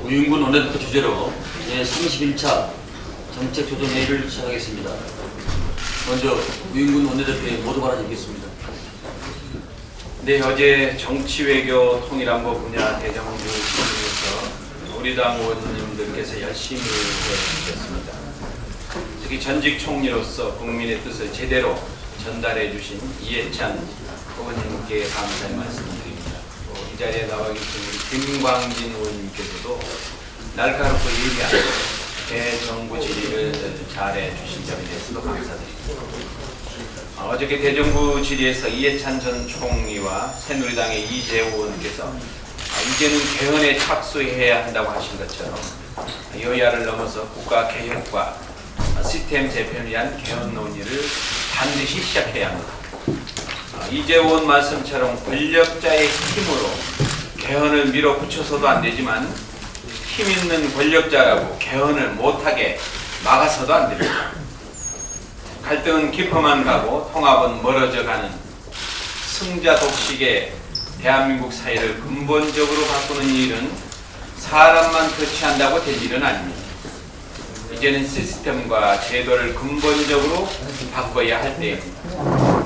우윤군 원내대표 주재로 제31차 정책조정회의를 시작하겠습니다. 먼저 우윤군 원내대표의 모두 발언 드리겠습니다. 네, 어제 정치외교 통일안보 분야 대정부 질문에서 우리 당 의원님들께서 열심히 해주셨습니다. 특히 전직 총리로서 국민의 뜻을 제대로 전달해 주신 이해찬 의원님께 감사의 말씀드립니다. 이 자리에 나와 계신 우리 김광진 의원님께서도 날카롭고 예리한 대정부 질의를 잘해 주신 점에 대해서도 감사드립니다. 어저께 대정부 질의에서 이해찬 전 총리와 새누리당의 이재호 의원께서 이제는 개헌에 착수해야 한다고 하신 것처럼 여야를 넘어서 국가 개혁과 시스템 재편을 위한 개헌 논의를 반드시 시작해야 합니다. 이재호 의원 말씀처럼 권력자의 힘으로 개헌을 밀어붙여서도 안 되지만 힘 있는 권력자라고 개헌을 못하게 막아서도 안 됩니다. 갈등은 깊어만 가고 통합은 멀어져 가는 승자 독식의 대한민국 사회를 근본적으로 바꾸는 일은 사람만 터치한다고 될 일은 아닙니다. 이제는 시스템과 제도를 근본적으로 바꿔야 할 때입니다.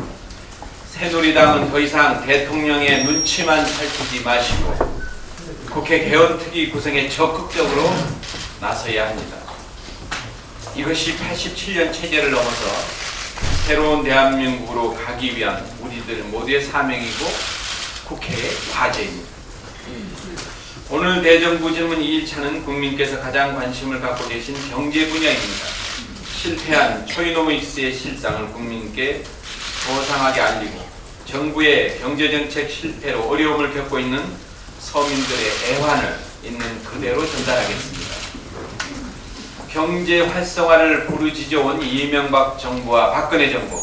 새누리당은 더 이상 대통령의 눈치만 살피지 마시고 국회 개헌특위 구성에 적극적으로 나서야 합니다. 이것이 87년 체제를 넘어서 새로운 대한민국으로 가기 위한 우리들 모두의 사명이고 국회의 과제입니다. 오늘 대정부 질문 2일차는 국민께서 가장 관심을 갖고 계신 경제 분야입니다. 실패한 초이노믹스의 실상을 국민께 소상하게 알리고 정부의 경제정책 실패로 어려움을 겪고 있는 서민들의 애환을 있는 그대로 전달하겠습니다. 경제 활성화를 부르짖어온 이명박 정부와 박근혜 정부,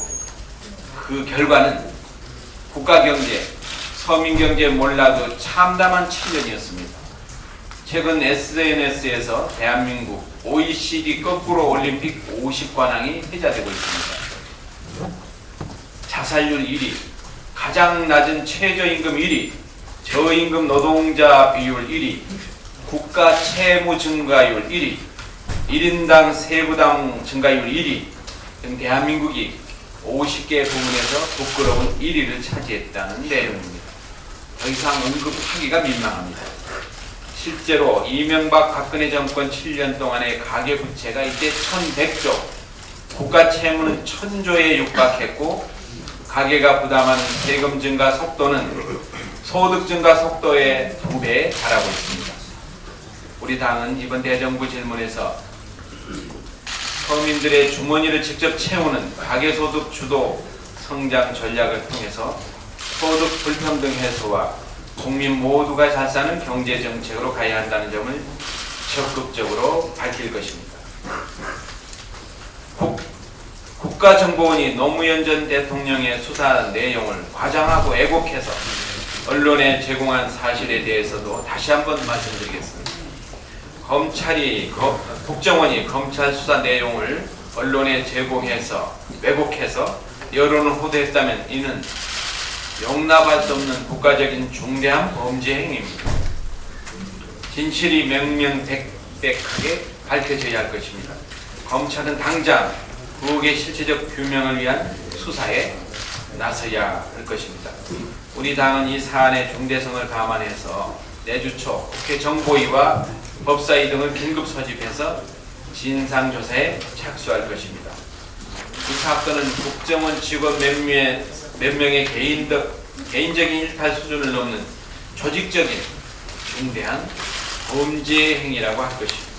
그 결과는 국가경제, 서민경제 몰라도 참담한 7년이었습니다. 최근 SNS에서 대한민국 OECD 거꾸로 올림픽 50관왕이 회자되고 있습니다. 자살률 1위, 가장 낮은 최저임금 1위, 저임금 노동자 비율 1위, 국가 채무 증가율 1위, 1인당 세부당 증가율 1위 등 대한민국이 50개 부문에서 부끄러운 1위를 차지했다는 내용입니다. 더 이상 언급하기가 민망합니다. 실제로 이명박 박근혜 정권 7년 동안의 가계부채가 이제 1100조, 국가 채무는 1000조에 육박했고 가계가 부담하는 세금 증가 속도는 소득 증가 속도의 2배에 달하고 있습니다. 우리 당은 이번 대정부 질문에서 서민들의 주머니를 직접 채우는 가계소득 주도 성장 전략을 통해서 소득 불평등 해소와 국민 모두가 잘 사는 경제정책으로 가야 한다는 점을 적극적으로 밝힐 것입니다. 국가정보원이 노무현 전 대통령의 수사 내용을 과장하고 왜곡해서 언론에 제공한 사실에 대해서도 다시 한번 말씀드리겠습니다. 국정원이 검찰 수사 내용을 언론에 제공해서 왜곡해서 여론을 호도했다면 이는 용납할 수 없는 국가적인 중대한 범죄 행위입니다. 진실이 명명백백하게 밝혀져야 할 것입니다. 검찰은 당장 부엌의 실체적 규명을 위한 수사에 나서야 할 것입니다. 우리 당은 이 사안의 중대성을 감안해서 내주 초 국회 정보위와 법사위 등을 긴급 소집해서 진상조사에 착수할 것입니다. 이 사건은 국정원 직원 몇 명의 개인적인 일탈 수준을 넘는 조직적인 중대한 범죄 행위라고 할 것입니다.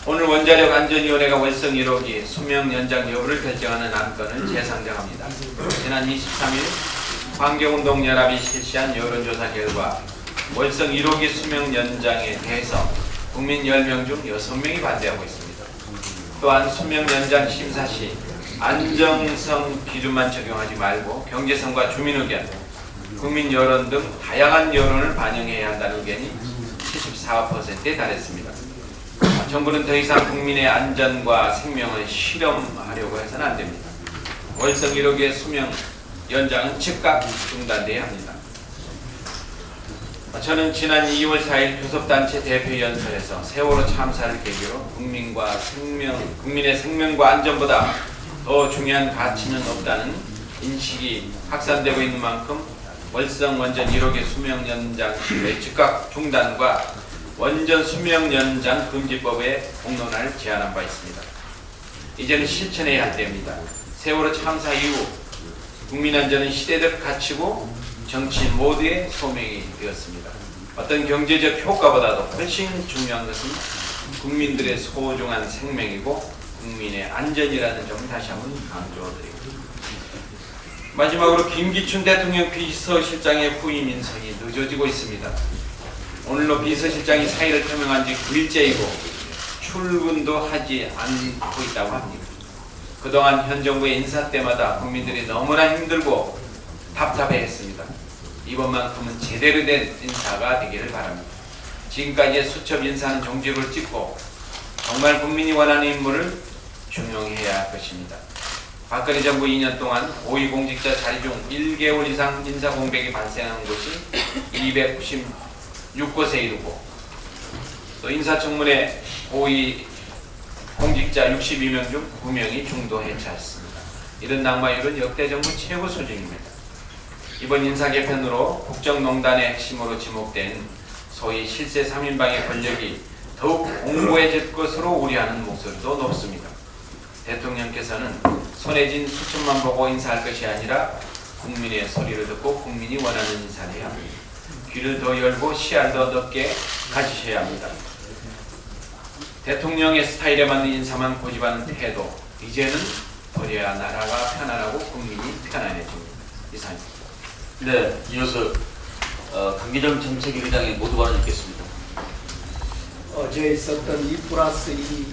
오늘 원자력 안전위원회가 월성 1호기 수명 연장 여부를 결정하는 안건을 재상정합니다. 지난 23일 환경운동연합이 실시한 여론조사 결과 월성 1호기 수명 연장에 대해서 국민 10명 중 6명이 반대하고 있습니다. 또한 수명 연장 심사 시 안정성 기준만 적용하지 말고 경제성과 주민 의견, 국민 여론 등 다양한 여론을 반영해야 한다는 의견이 74%에 달했습니다. 정부는 더 이상 국민의 안전과 생명을 실험하려고 해서는 안 됩니다. 월성 1호기의 수명 연장은 즉각 중단돼야 합니다. 저는 지난 2월 4일 교섭단체 대표연설에서 세월호 참사를 계기로 국민의 생명과 안전보다 더 중요한 가치는 없다는 인식이 확산되고 있는 만큼 월성 원전 1호기 수명 연장 시의 즉각 중단과 원전 수명 연장 금지법의 공론화를 제안한 바 있습니다. 이제는 실천해야 할 때입니다. 세월호 참사 이후 국민 안전은 시대적 가치고 정치인 모두의 소명이 되었습니다. 어떤 경제적 효과보다도 훨씬 중요한 것은 국민들의 소중한 생명이고 국민의 안전이라는 점을 다시 한번 강조드립니다. 마지막으로 김기춘 대통령 비서실장의 후임 인선이 늦어지고 있습니다. 오늘로 비서실장이 사의를 표명한 지 9일째이고 출근도 하지 않고 있다고 합니다. 그동안 현 정부의 인사 때마다 국민들이 너무나 힘들고 답답해했습니다. 이번만큼은 제대로 된 인사가 되기를 바랍니다. 지금까지의 수첩 인사는 종직을 찍고 정말 국민이 원하는 인물을 중용해야 할 것입니다. 박근혜 정부 2년 동안 고위공직자 자리 중 1개월 이상 인사 공백이 발생한 곳이 296곳에 이르고 또 인사청문회 고위공직자 62명 중 9명이 중도 해체했습니다. 이런 낙마율은 역대 정부 최고 수준입니다. 이번 인사 개편으로 국정농단의 핵심으로 지목된 소위 실세 3인방의 권력이 더욱 공고해질 것으로 우려하는 목소리도 높습니다. 대통령께서는 손에 쥔 수첩만 보고 인사할 것이 아니라 국민의 소리를 듣고 국민이 원하는 인사를 해야 합니다. 귀를 더 열고 시야를 더 넓게 가지셔야 합니다. 대통령의 스타일에 맞는 인사만 고집하는 태도, 이제는 버려야 나라가 편안하고 국민이 편안해집니다. 이상입니다. 네, 이어서 강기정 정책위의장의 모두 발언 있겠습니다. 어제 있었던 2+2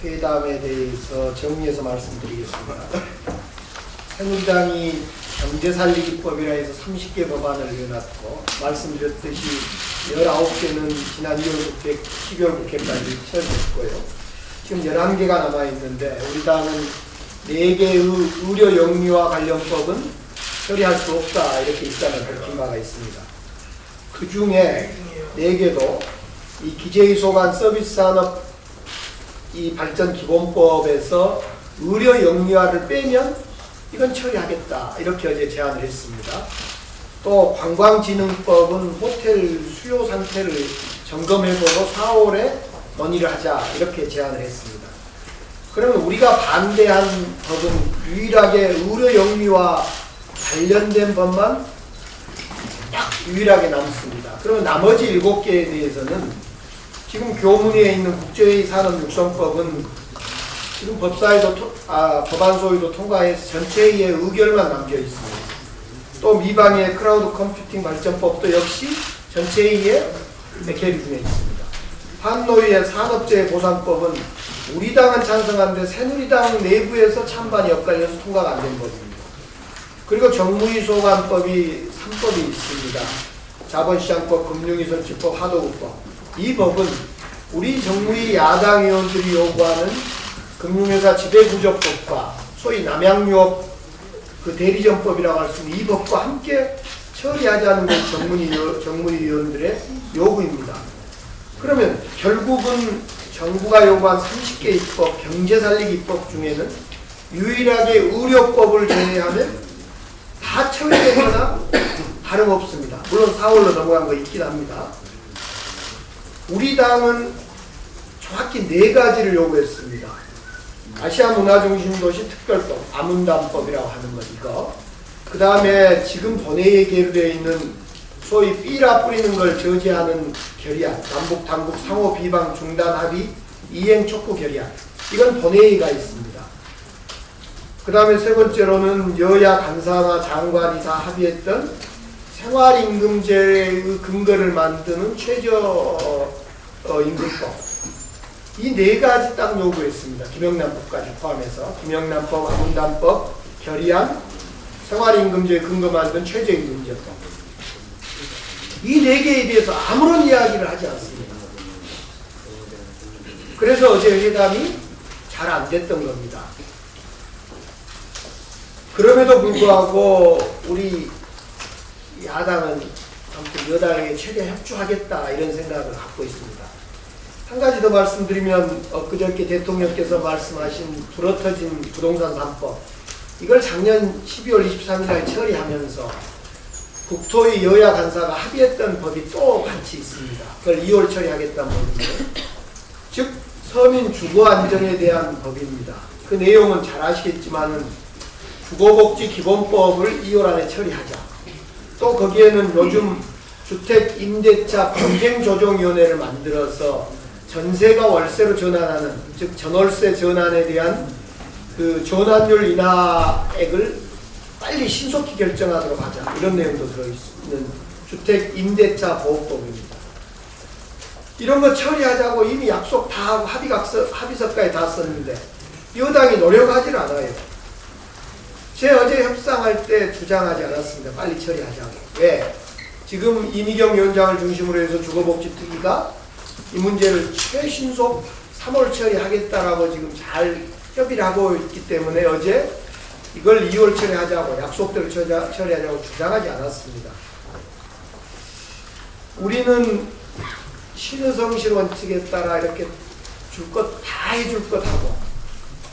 회담에 대해서 정리해서 말씀드리겠습니다. 새누리당이 경제살리기법이라 해서 30개 법안을 내놨고 말씀드렸듯이 19개는 지난 12월 국회까지 처리했고요. 지금 11개가 남아있는데 우리 당은 4개의 의료 영유아 관련법은 처리할 수 없다 이렇게 입장을 밝힌 바가 있습니다. 그 중에 4개도 이 기재의소관 서비스산업 이 발전기본법에서 의료 영유아를 빼면 이건 처리하겠다 이렇게 어제 제안을 했습니다. 또 관광진흥법은 호텔 수요 상태를 점검해보고 4월에 논의를 하자 이렇게 제안을 했습니다. 그러면 우리가 반대한 법은 유일하게 의료 영유아 관련된 법만 딱 유일하게 남습니다. 그러면 나머지 7개에 대해서는 지금 교문위에 있는 국제회의 산업육성법은 지금 법안소위도 통과해서 전체회의에 의결만 남겨 있습니다. 또 미방의 크라우드 컴퓨팅 발전법도 역시 전체회의에 계류 중에 있습니다. 판노위의 산업재해 보상법은 우리 당은 찬성하는데 새누리당 내부에서 찬반이 엇갈려서 통과가 안 된 법입니다. 그리고 정무위소관법이 3법이 있습니다. 자본시장법, 금융위선지법, 하도급법. 이 법은 우리 정무위 야당 의원들이 요구하는 금융회사 지배구조법과 소위 남양유업 그 대리점법이라고 할 수 있는 이 법과 함께 처리하자는 것이 정무위 의원들의 요구입니다. 그러면 결국은 정부가 요구한 30개 입법, 경제살리기 입법 중에는 유일하게 의료법을 제외하면 다 처리되거나 다름없습니다. 물론 4월로 넘어간 거 있긴 합니다. 우리 당은 정확히 4가지를 요구했습니다. 아시아문화중심도시 특별법, 아문담법이라고 하는 것 이거. 그 다음에 지금 본회의에 계류되어 있는 소위 삐라 뿌리는 걸 저지하는 결의안, 남북 당국 상호 비방 중단 합의 이행 촉구 결의안. 이건 본회의가 있습니다. 그 다음에 3번째로는 여야 간사나 장관이 다 합의했던 생활임금제의 근거를 만드는 최저임금법. 이 4가지 딱 요구했습니다. 김영란법까지 포함해서 김영란법, 아문담법, 결의안, 생활임금제의 근거 만든 최저임금제법. 이 4개에 대해서 아무런 이야기를 하지 않습니다. 그래서 어제 회담이 잘 안 됐던 겁니다. 그럼에도 불구하고 우리 야당은 아무튼 여당에 최대 협조하겠다 이런 생각을 갖고 있습니다. 한 가지 더 말씀드리면 엊그저께 대통령께서 말씀하신 불어터진 부동산 3법 이걸 작년 12월 23일 날 처리하면서 국토위 여야 간사가 합의했던 법이 또 같이 있습니다. 그걸 2월 처리하겠다는 법인데 즉 서민 주거 안정에 대한 법입니다. 그 내용은 잘 아시겠지만은 주거복지기본법을 2월 안에 처리하자. 또 거기에는 요즘 주택임대차 분쟁조정위원회를 만들어서 전세가 월세로 전환하는 즉 전월세 전환에 대한 그 전환율 인하액을 빨리 신속히 결정하도록 하자 이런 내용도 들어있는 주택임대차 보호법입니다. 이런 거 처리하자고 이미 약속 다 하고 합의서까지 다 썼는데 여당이 노력하지 않아요. 제 어제 협상할 때 주장하지 않았습니다. 빨리 처리하자고. 왜? 지금 이미경 위원장을 중심으로 해서 주거복지특위가 이 문제를 최신속 3월 처리하겠다라고 지금 잘 협의를 하고 있기 때문에 어제 이걸 2월 처리하자고 약속대로 처리하자고 주장하지 않았습니다. 우리는 신의성실 원칙에 따라 이렇게 줄 것 다 해줄 것 하고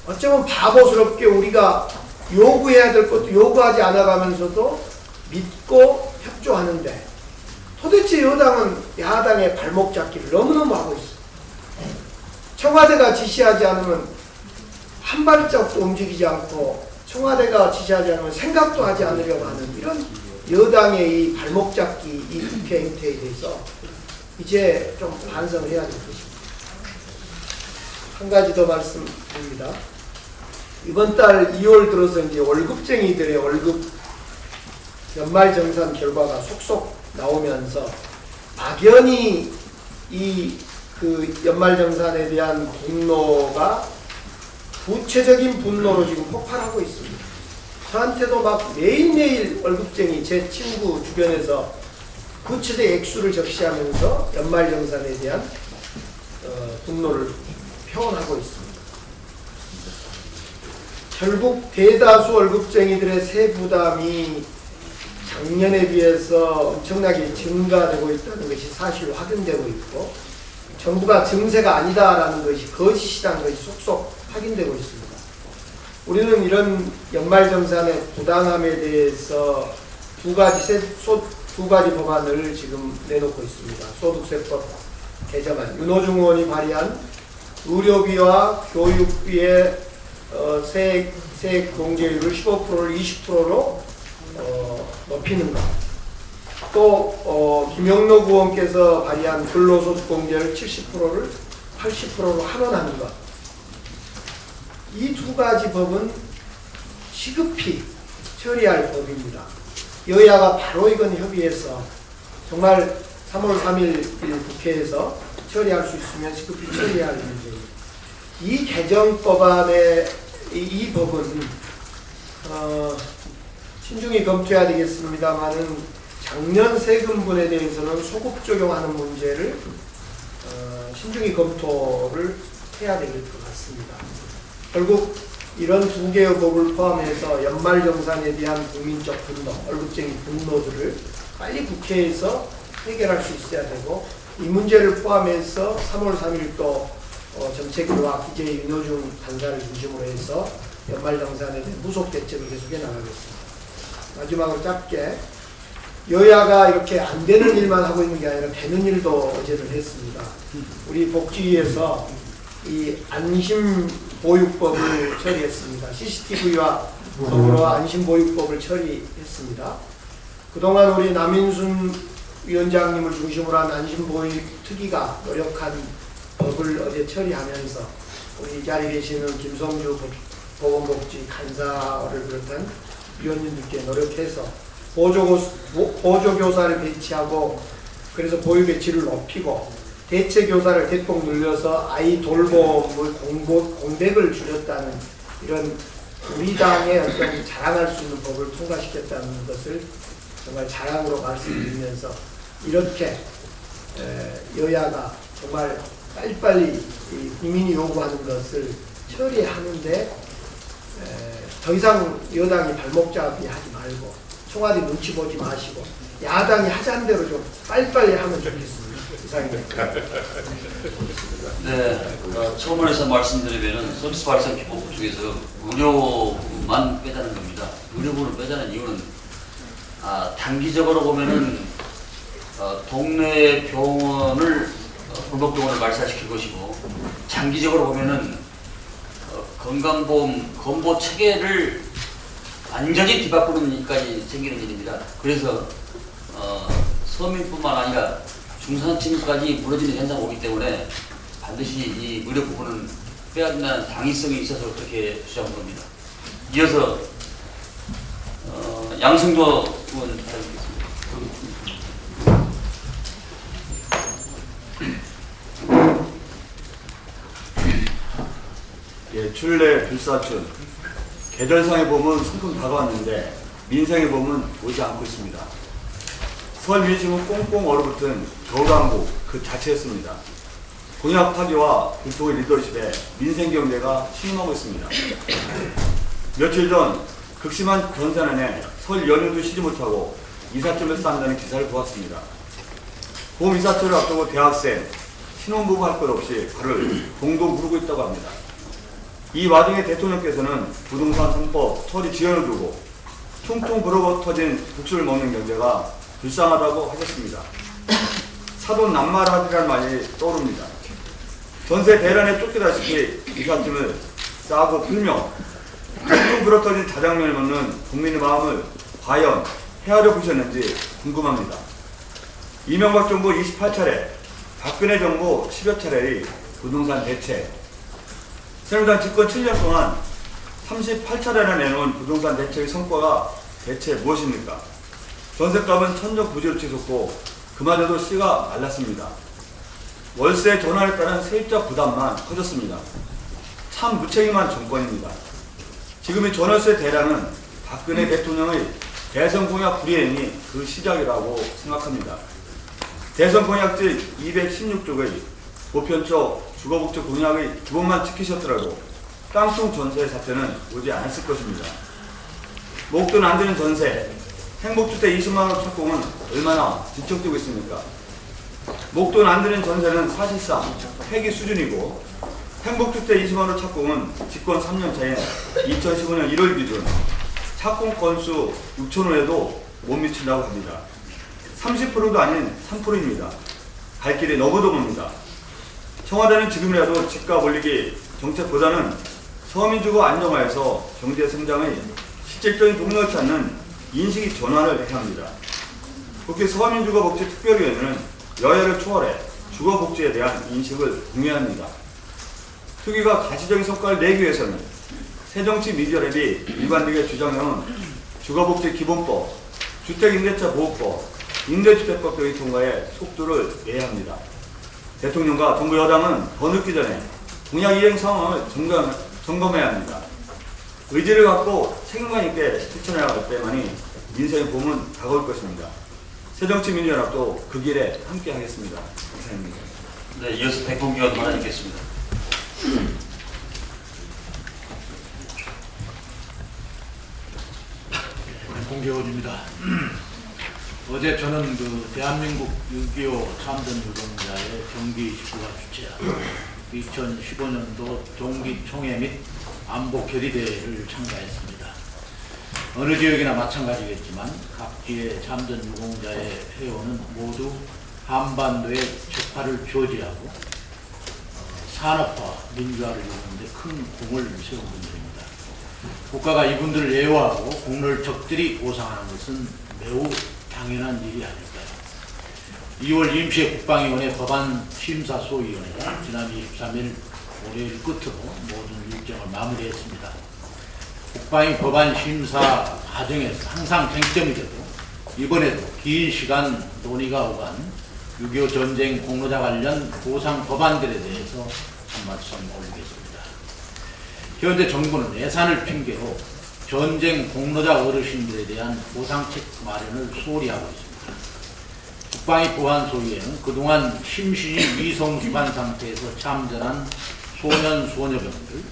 어쩌면 바보스럽게 우리가 요구해야 될 것도 요구하지 않아가면서도 믿고 협조하는데 도대체 여당은 야당의 발목 잡기를 너무너무 하고 있어요. 청와대가 지시하지 않으면 한 발짝도 움직이지 않고 청와대가 지시하지 않으면 생각도 하지 않으려고 하는 이런 여당의 이 발목 잡기 이 국회 행태에 대해서 이제 좀 반성을 해야 될 것입니다. 한 가지 더 말씀드립니다. 이번 달 2월 들어서 이제 월급쟁이들의 월급 연말정산 결과가 속속 나오면서 막연히 이 그 연말정산에 대한 분노가 구체적인 분노로 지금 폭발하고 있습니다. 저한테도 막 매일매일 월급쟁이 제 친구 주변에서 구체적 액수를 적시하면서 연말정산에 대한 분노를 표현하고 있습니다. 결국 대다수 월급쟁이들의 세부담이 작년에 비해서 엄청나게 증가되고 있다는 것이 사실로 확인되고 있고 정부가 증세가 아니다라는 것이 거짓이라는 것이 속속 확인되고 있습니다. 우리는 이런 연말정산의 부당함에 대해서 두 가지 법안을 지금 내놓고 있습니다. 소득세법 개정안, 윤호중 의원이 발의한 의료비와 교육비의 세액 공제율을 15%를 20%로 높이는 것. 또 김영록 의원께서 발의한 근로소득 공제를 70%를 80%로 환원하는 것. 이 두 가지 법은 시급히 처리할 법입니다. 여야가 바로 이건 협의해서 정말 3월 3일 국회에서 처리할 수 있으면 시급히 처리해야 할 문제입니다. 이 개정법안의 이 법은 신중히 검토해야 되겠습니다만은 작년 세금분에 대해서는 소급 적용하는 문제를 신중히 검토를 해야 될 것 같습니다. 결국 이런 두 개의 법을 포함해서 연말정산에 대한 국민적 분노, 월급쟁이 분노들을 빨리 국회에서 해결할 수 있어야 되고 이 문제를 포함해서 3월 3일 또 정책위와 기재위 윤호중 간사를 중심으로 해서 연말정산에 대한 무속 대책을 계속해 나가겠습니다. 마지막으로 짧게 여야가 이렇게 안 되는 일만 하고 있는 게 아니라 되는 일도 어제를 했습니다. 우리 복지위에서 이 안심보육법을 처리했습니다. CCTV와 더불어 안심보육법을 처리했습니다. 그동안 우리 남인순 위원장님을 중심으로 한 안심보육특위가 노력한 법을 어제 처리하면서 우리 이 자리에 계시는 김성주 보건복지 간사를 비롯한 위원님들께 노력해서 보조교사를 배치하고 그래서 보육의 질을 높이고 대체교사를 대폭 늘려서 아이 돌봄을 공백을 줄였다는 이런 우리 당의 어떤 자랑할 수 있는 법을 통과시켰다는 것을 정말 자랑으로 말씀드리면서 이렇게 여야가 정말 빨리빨리 국민이 요구하는 것을 처리하는데 더 이상 여당이 발목 잡기 하지 말고 청와대 눈치 보지 마시고 야당이 하자는 대로 좀 빨리빨리 하면 좋겠습니다. 이상입니다. 네, 처음에서 말씀드리면은 서비스 발생 기본법 중에서 의료만 빼자는 겁니다. 의료부를 빼자는 이유는 단기적으로 보면은 동네 병원을 불법병원을 말살시킬 것이고, 장기적으로 보면은 건강보험 건보 체계를 완전히 뒤바꾸는 일까지 생기는 일입니다. 그래서 서민뿐만 아니라 중산층까지 무너지는 현상이 오기 때문에 반드시 이 의료 부분은 빼야 된다는 당위성이 있어서 그렇게 주장한 겁니다. 이어서 양승조 의원 부탁드리겠습니다. 예, 출래 불사춘. 계절상의 봄은 성큼 다가왔는데 민생의 봄은 오지 않고 있습니다. 설 민심은 꽁꽁 얼어붙은 겨울왕국 그 자체였습니다. 공약 파기와 불통의 리더십에 민생 경제가 신음하고 있습니다. 며칠 전 극심한 전산안에 설 연휴도 쉬지 못하고 이삿짐을 싼다는 기사를 보았습니다. 봄 이삿짐을 앞두고 대학생, 신혼부부 할 것 없이 발을 동동 구르고 있다고 합니다. 이 와중에 대통령께서는 부동산 3법 처리 지연을 두고 퉁퉁 불어터진 국수를 먹는 경제가 불쌍하다고 하셨습니다. 사돈 낱말하리라는 말이 떠오릅니다. 전세 대란에 쫓기다시피 이삿짐을 싸고 풀며 퉁퉁 불어터진 자장면을 먹는 국민의 마음을 과연 헤아려 보셨는지 궁금합니다. 이명박 정부 28차례, 박근혜 정부 10여 차례의 부동산 대책, 새누리당 집권 7년 동안 38차례나 내놓은 부동산 대책의 성과가 대체 무엇입니까? 전셋값은 천정부지로 치솟고 그마저도 씨가 말랐습니다. 월세 전환에 따른 세입자 부담만 커졌습니다. 참 무책임한 정권입니다. 지금의 전월세 대란은 박근혜 대통령의 대선 공약 불이행이 그 시작이라고 생각합니다. 대선 공약지 216쪽의 보편적 주거복지 공약의 기본만 지키셨더라도 깡통 전세 사태는 오지 않았을 것입니다. 목돈 안 되는 전세, 행복주택 20만원 착공은 얼마나 뒤척이고 있습니까? 목돈 안 되는 전세는 사실상 폐기 수준이고, 행복주택 20만원 착공은 집권 3년 차인 2015년 1월 기준 착공 건수 6,000호에도 못 미친다고 합니다. 30%도 아닌 3%입니다. 갈 길이 너무도 멉니다. 청와대는 지금이라도 집값 올리기 정책보다는 서민주거 안정화에서 경제 성장의 실질적인 동력을 찾는 인식의 전환을 해야 합니다. 국회 서민주거복지특별위원회는 여야를 초월해 주거복지에 대한 인식을 공유해야 합니다. 특위가 가시적인 성과를 내기 위해서는 새정치민주연합이 일관되게 주장해온 주거복지기본법, 주택임대차보호법, 임대주택법 등의 통과에 속도를 내야 합니다. 대통령과 정부 여당은 더 늦기 전에 공약 이행 상황을 점검해야 합니다. 의지를 갖고 책임감 있게 실천해 나갈 때만이 민생의 봄은 다가올 것입니다. 새정치민주연합도 그 길에 함께 하겠습니다. 감사합니다. 네, 이어서 백봉기 의원 발언하겠습니다. 공개원입니다. 어제 저는 대한민국 6.25 참전 유공자의 경기 19가 주최한 2015년도 동기총회 및 안보 결의대회를 참가했습니다. 어느 지역이나 마찬가지겠지만 각지의 참전 유공자의 회원은 모두 한반도의 적화를 저지하고 산업화, 민주화를 이루는데 큰 공을 세운 분들입니다. 국가가 이분들을 예우하고 공로를 적절히 보상하는 것은 매우 당연한 일이 아닐까요? 2월 임시의 국방위원회 법안 심사소위원회가 지난 23일 월요일 끝으로 모든 일정을 마무리했습니다. 국방위 법안 심사 과정에서 항상 쟁점이 되고 이번에도 긴 시간 논의가 오간 6.25 전쟁 공로자 관련 보상 법안들에 대해서 한 말씀 올리겠습니다. 현재 정부는 예산을 핑계로 전쟁 공로자 어르신들에 대한 보상책 마련을 소홀히 하고 있습니다. 국방위 보안 소위에는 그동안 심신이 미성숙한 상태에서 참전한 소년 소녀병들,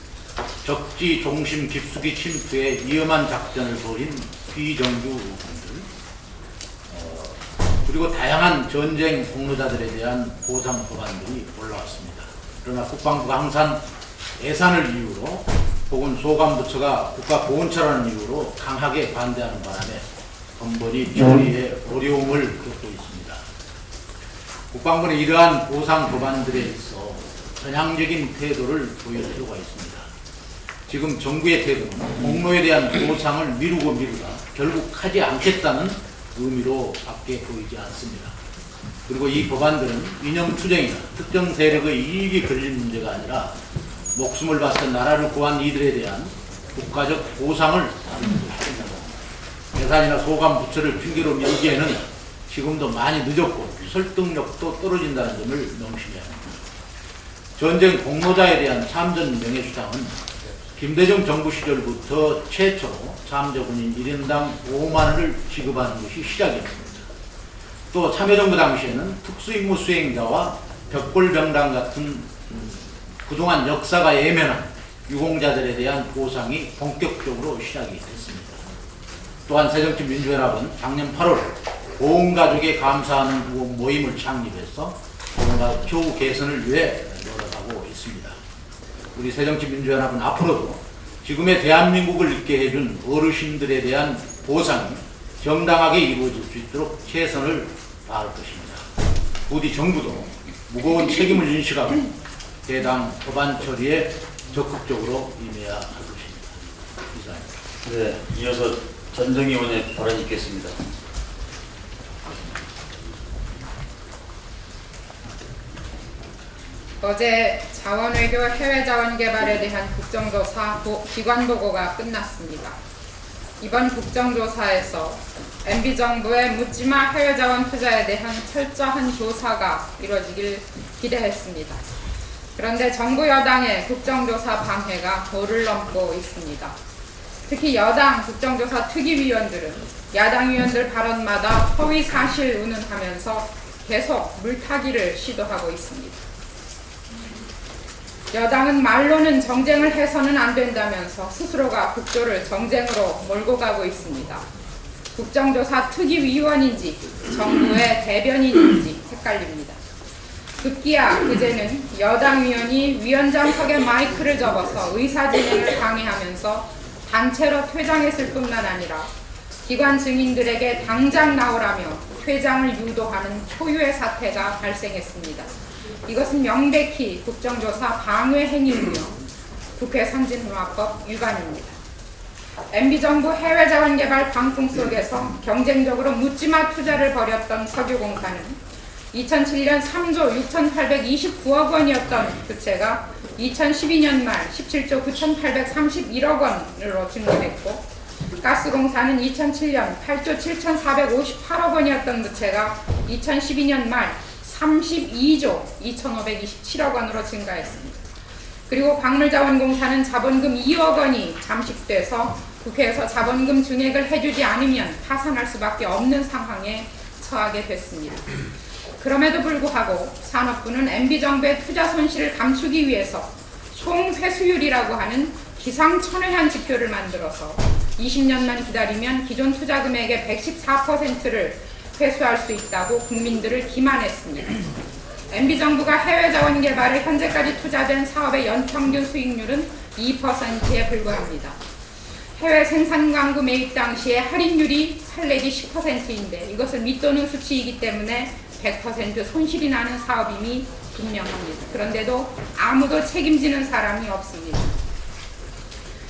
적지 종심 깊숙이 침투해 위험한 작전을 벌인 비정규 군들, 그리고 다양한 전쟁 공로자들에 대한 보상 법안들이 올라왔습니다. 그러나 국방부가 항상 예산을 이유로 혹은 소관부처가 국가보훈처라는 이유로 강하게 반대하는 바람에 번번이 처리에 어려움을 겪고 있습니다. 국방부는 이러한 보상 법안들에 있어 전향적인 태도를 보일 필요가 있습니다. 지금 정부의 태도는 공로에 대한 보상을 미루고 미루다 결국 하지 않겠다는 의미로 밖에 보이지 않습니다. 그리고 이 법안들은 이념 투쟁이나 특정 세력의 이익이 걸린 문제가 아니라 목숨을 바쳐 나라를 구한 이들에 대한 국가적 보상을 다루는 것입니다. 예산이나 소관 부처를 핑계로 밀기에는 지금도 많이 늦었고 설득력도 떨어진다는 점을 명심해야 합니다. 전쟁 공로자에 대한 참전 명예수당은 김대중 정부 시절부터 최초로 참저군인 1인당 5만 원을 지급하는 것이 시작이었습니다. 또 참여정부 당시에는 특수임무 수행자와 벽골병단 같은 그동안 역사가 예면한 유공자들에 대한 보상이 본격적으로 시작이 됐습니다. 또한 새정치민주연합은 작년 8월 보훈가족에 감사하는 모임을 창립해서 보훈가족 처우 개선을 위해 노력하고 있습니다. 우리 새정치민주연합은 앞으로도 지금의 대한민국을 있게 해준 어르신들에 대한 보상이 정당하게 이루어질 수 있도록 최선을 다할 것입니다. 부디 정부도 무거운 책임을 인식하고 해당 법안 처리에 적극적으로 임해야 할 것입니다. 이상입니다. 네, 이어서 전정의원의 발언이 있겠습니다. 어제 자원외교 해외자원개발에 대한 국정조사 기관보고가 끝났습니다. 이번 국정조사에서 MB정부의 묻지마 해외자원 투자에 대한 철저한 조사가 이루어지길 기대했습니다. 그런데 정부 여당의 국정조사 방해가 도를 넘고 있습니다. 특히 여당 국정조사 특위위원들은 야당 위원들 발언마다 허위사실 운운하면서 계속 물타기를 시도하고 있습니다. 여당은 말로는 정쟁을 해서는 안 된다면서 스스로가 국조를 정쟁으로 몰고 가고 있습니다. 국정조사 특위위원인지 정부의 대변인인지 헷갈립니다. 급기야 그제는 여당 위원이 위원장석에 마이크를 접어서 의사진행을 방해하면서 단체로 퇴장했을 뿐만 아니라 기관 증인들에게 당장 나오라며 퇴장을 유도하는 초유의 사태가 발생했습니다. 이것은 명백히 국정조사 방해 행위이며 국회 선진화법 위반입니다. MB정부 해외자원개발 광풍 속에서 경쟁적으로 묻지마 투자를 벌였던 석유공사는 2007년 3조 6,829억 원이었던 부채가 2012년 말 17조 9,831억 원으로 증가했고, 가스공사는 2007년 8조 7,458억 원이었던 부채가 2012년 말 32조 2,527억 원으로 증가했습니다. 그리고 광물자원공사는 자본금 2억 원이 잠식돼서 국회에서 자본금 증액을 해주지 않으면 파산할 수밖에 없는 상황에 처하게 됐습니다. 그럼에도 불구하고 산업부는 MB정부의 투자 손실을 감추기 위해서 총회수율이라고 하는 기상천외한 지표를 만들어서 20년만 기다리면 기존 투자 금액의 114%를 회수할 수 있다고 국민들을 기만했습니다. MB정부가 해외자원 개발에 현재까지 투자된 사업의 연평균 수익률은 2%에 불과합니다. 해외 생산 광구 매입 당시의 할인율이 8 내지 10%인데 이것을 밑도는 수치이기 때문에 100% 손실이 나는 사업임이 분명합니다. 그런데도 아무도 책임지는 사람이 없습니다.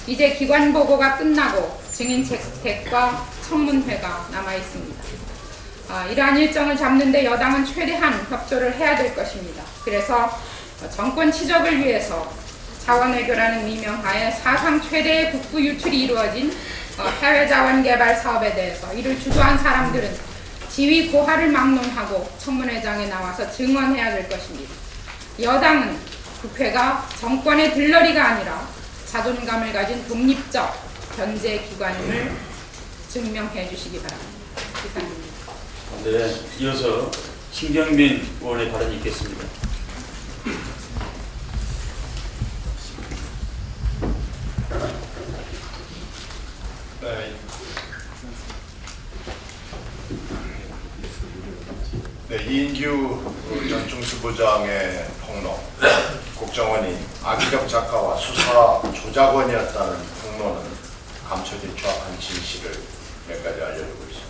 이제 기관 보고가 끝나고 증인 채택과 청문회가 남아 있습니다. 이러한 일정을 잡는데 여당은 최대한 협조를 해야 될 것입니다. 그래서 정권 치적을 위해서 자원외교라는 미명하에 사상 최대의 국부 유출이 이루어진 해외자원 개발 사업에 대해서 이를 주도한 사람들은 지위 고하를 막론하고 청문회장에 나와서 증언해야 될 것입니다. 여당은 국회가 정권의 들러리가 아니라 자존감을 가진 독립적 견제 기관임을 증명해 주시기 바랍니다. 이상입니다. 네, 이어서 신경민 의원의 발언이 있겠습니다. 이인규 전 중수부장의 폭로, 국정원이 악의적 작가와 수사 조작원이었다는 폭로는 감춰진 정확한 진실을 몇 가지 알려주고 있습니다.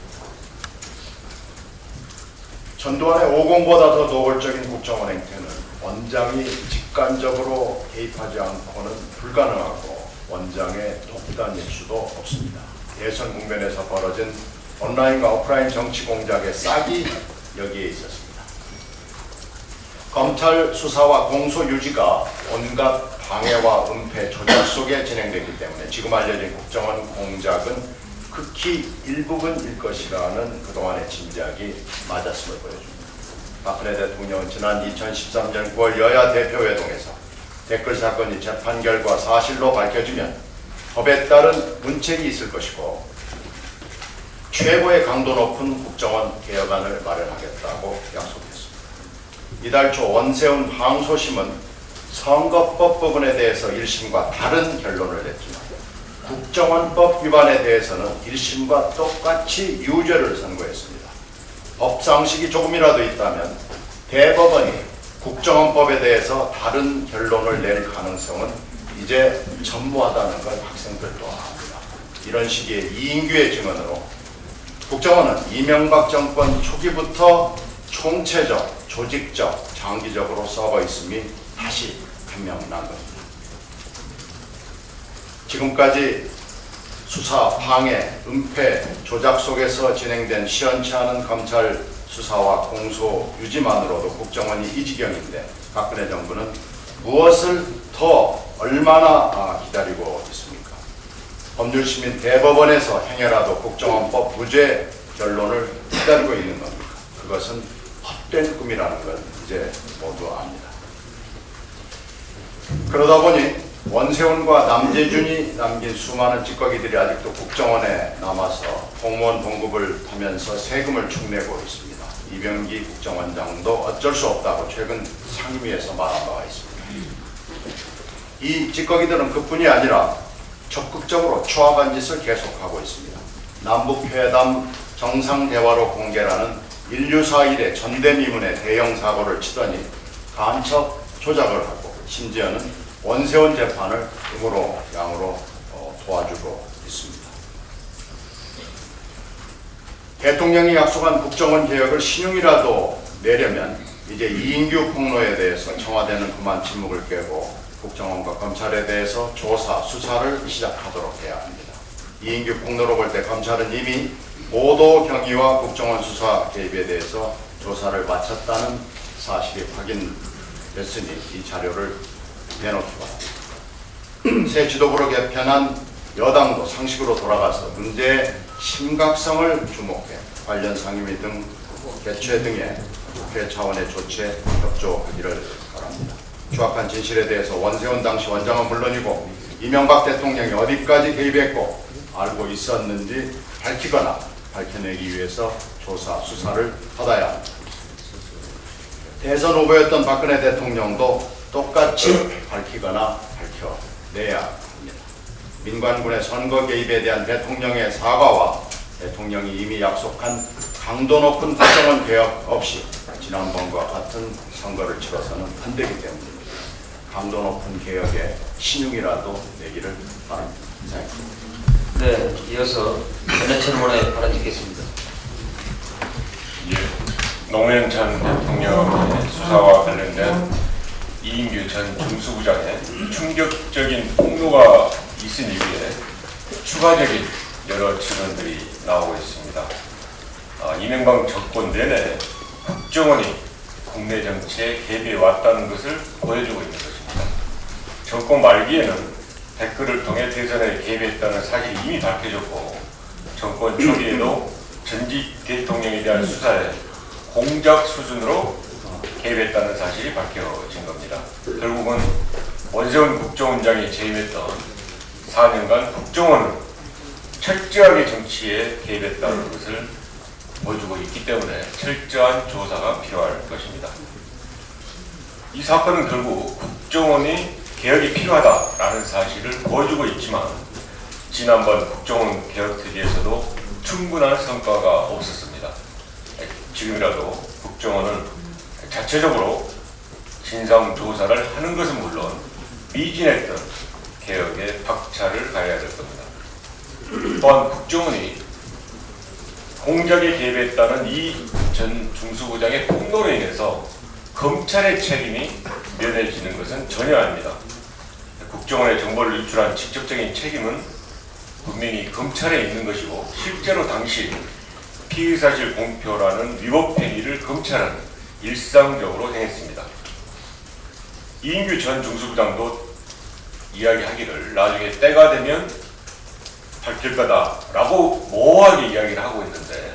전두환의 5공보다 더 노골적인 국정원 행태는 원장이 직간접으로 개입하지 않고는 불가능하고 원장의 독단일 수도 없습니다. 대선 국면에서 벌어진 온라인과 오프라인 정치 공작의 싹이 여기에 있었습니다. 검찰 수사와 공소 유지가 온갖 방해와 은폐, 조작 속에 진행되기 때문에 지금 알려진 국정원 공작은 극히 일부분일 것이라는 그동안의 짐작이 맞았음을 보여줍니다. 박근혜 대통령은 지난 2013년 9월 여야 대표회동에서 댓글 사건이 재판 결과 사실로 밝혀지면 법에 따른 문책이 있을 것이고 최고의 강도 높은 국정원 개혁안을 마련하겠다고 약속했습니다. 이달 초 원세훈 항소심은 선거법 부분에 대해서 1심과 다른 결론을 냈지만 국정원법 위반에 대해서는 1심과 똑같이 유죄를 선고했습니다. 법상식이 조금이라도 있다면 대법원이 국정원법에 대해서 다른 결론을 낼 가능성은 이제 전무하다는 걸 학생들도 압니다. 이런 식의 이인규의 증언으로 국정원은 이명박 정권 초기부터 총체적, 조직적, 장기적으로 썩어 있음이 다시 판명난 겁니다. 지금까지 수사, 방해, 은폐, 조작 속에서 진행된 시원치 않은 검찰 수사와 공소 유지만으로도 국정원이 이 지경인데 박근혜 정부는 무엇을 더 얼마나 기다리고 있습니까? 법률시민 대법원에서 행여라도 국정원법 무죄 결론을 기다리고 있는 겁니까? 그것은 헛된 꿈이라는 걸 이제 모두 압니다. 그러다 보니 원세훈과 남재준이 남긴 수많은 찌꺼기들이 아직도 국정원에 남아서 공무원 봉급을 타면서 세금을 축내고 있습니다. 이병기 국정원장도 어쩔 수 없다고 최근 상임위에서 말한 바가 있습니다. 이 찌꺼기들은 그뿐이 아니라 적극적으로 추악한 짓을 계속하고 있습니다. 남북회담 정상대화로 공개라는 인류사 이래 전대미문의 대형 사고를 치더니 간첩 조작을 하고 심지어는 원세훈 재판을 음으로 양으로 도와주고 있습니다. 대통령이 약속한 국정원 개혁을 신용이라도 내려면 이제 이인규 폭로에 대해서 청와대는 그만 침묵을 깨고 국정원과 검찰에 대해서 조사, 수사를 시작하도록 해야 합니다. 이인규 폭로로 볼 때 검찰은 이미 보도 경위와 국정원 수사 개입에 대해서 조사를 마쳤다는 사실이 확인됐으니 이 자료를 내놓기 바랍니다. 새 지도부로 개편한 여당도 상식으로 돌아가서 문제의 심각성을 주목해 관련 상임위 등 개최 등의 국회 차원의 조치에 협조하기를 바랍니다. 추악한 진실에 대해서 원세훈 당시 원장은 물론이고 이명박 대통령이 어디까지 개입했고 알고 있었는지 밝히거나 밝혀내기 위해서 조사, 수사를 받아야 합니다. 대선 후보였던 박근혜 대통령도 똑같이 밝히거나 밝혀내야 합니다. 민관군의 선거 개입에 대한 대통령의 사과와 대통령이 이미 약속한 강도 높은 국정원 개혁 없이 지난번과 같은 선거를 치러서는 안 되기 때문입니다. 강도 높은 개혁에 신용이라도 내기를 바랍니다. 이상입니다. 네, 이어서 전해철 의원의 발언 듣겠습니다. 노무현 전 대통령의 수사와 관련된 이인규 전 중수부장의 충격적인 폭로가 있은 이후에 추가적인 여러 증언들이 나오고 있습니다. 이명박 정권 내내 국정원이 국내 정치에 개입해 왔다는 것을 보여주고 있는 것입니다. 정권 말기에는 댓글을 통해 대선에 개입했다는 사실이 이미 밝혀졌고 정권 초기에도 전직 대통령에 대한 수사에 공작 수준으로 개입했다는 사실이 밝혀진 겁니다. 결국은 원세훈 국정원장이 재임했던 4년간 국정원은 철저하게 정치에 개입했다는 것을 보여주고 있기 때문에 철저한 조사가 필요할 것입니다. 이 사건은 결국 국정원이 개혁이 필요하다라는 사실을 보여주고 있지만 지난번 국정원 개혁 특위에서도 충분한 성과가 없었습니다. 지금이라도 국정원을 자체적으로 진상 조사를 하는 것은 물론 미진했던 개혁에 박차를 가해야 될 겁니다. 또한 국정원이 공작에 개입했다는 이 전 중수부장의 폭로로 인해서 검찰의 책임이 면해지는 것은 전혀 아닙니다. 국정원의 정보를 유출한 직접적인 책임은 분명히 검찰에 있는 것이고, 실제로 당시 피의사실 공표라는 위법 행위를 검찰은 일상적으로 행했습니다. 이인규 전 중수부장도 이야기하기를 나중에 때가 되면 밝힐 거다라고 모호하게 이야기를 하고 있는데,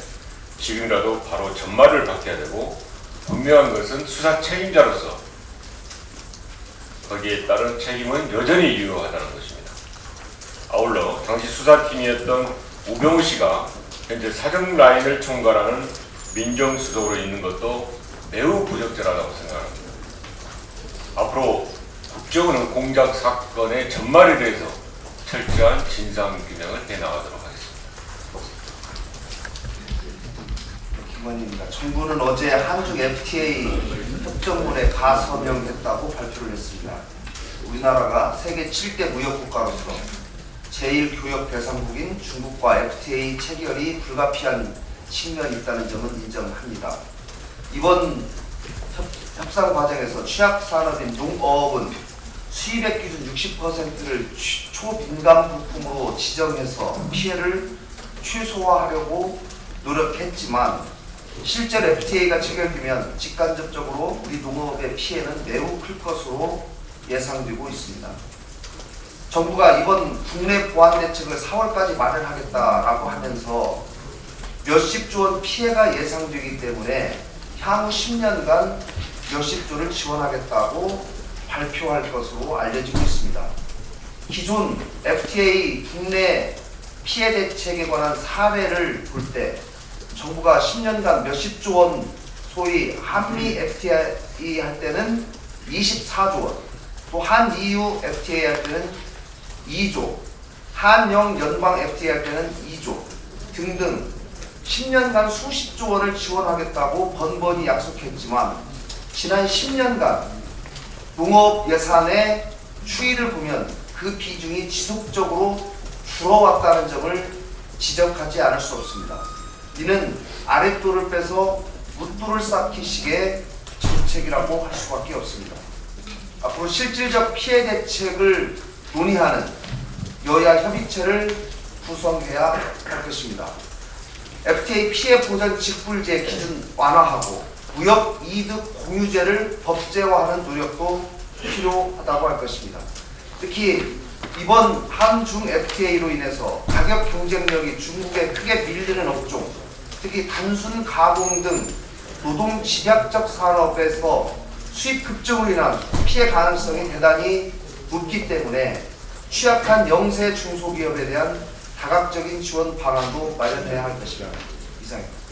지금이라도 바로 전말을 밝혀야 되고, 분명한 것은 수사 책임자로서 거기에 따른 책임은 여전히 유효하다는 것입니다. 아울러 당시 수사팀이었던 우병우 씨가 현재 사정 라인을 총괄하는 민정수석으로 있는 것도 매우 부적절하다고 생각합니다. 앞으로 국정원은 공작 사건의 전말에 대해서 철저한 진상규명을 해나가도록 하겠습니다. 김원입니다. 정부는 어제 한중 FTA 협정문에 가서명했다고 발표를 했습니다. 우리나라가 세계 7대 무역국가로서 제1교역 대상국인 중국과 FTA 체결이 불가피한 측면이 있다는 점은 인정합니다. 이번 협상 과정에서 취약산업인 농업은 수입액 기준 60%를 초민감 부품으로 지정해서 피해를 최소화하려고 노력했지만, 실제로 FTA가 체결되면 직간접적으로 우리 농업의 피해는 매우 클 것으로 예상되고 있습니다. 정부가 이번 국내 보완 대책을 4월까지 마련하겠다라고 하면서 몇십조 원 피해가 예상되기 때문에 향후 10년간 몇십조를 지원하겠다고 발표할 것으로 알려지고 있습니다. 기존 FTA 국내 피해 대책에 관한 사례를 볼 때 정부가 10년간 몇십조 원, 소위 한미 FTA 할 때는 24조 원, 또 한EU FTA 할 때는 2조, 한영 연방 FTA 할 때는 2조 등등 10년간 수십조 원을 지원하겠다고 번번이 약속했지만, 지난 10년간 농업 예산의 추이를 보면 그 비중이 지속적으로 줄어왔다는 점을 지적하지 않을 수 없습니다. 이는 아랫돌을 빼서 윗돌을 쌓기식의 정책이라고 할 수밖에 없습니다. 앞으로 실질적 피해 대책을 논의하는 여야 협의체를 구성해야 할 것입니다. FTA 피해 보전 직불제 기준 완화하고 무역 이득 공유제를 법제화하는 노력도 필요하다고 할 것입니다. 특히 이번 한중 FTA로 인해서 가격 경쟁력이 중국에 크게 밀리는 업종, 특히 단순 가공 등 노동 집약적 산업에서 수입 급증으로 인한 피해 가능성이 대단히 높기 때문에 취약한 영세 중소기업에 대한 다각적인 지원 방안도 마련해야 할 것입니다. 이상입니다.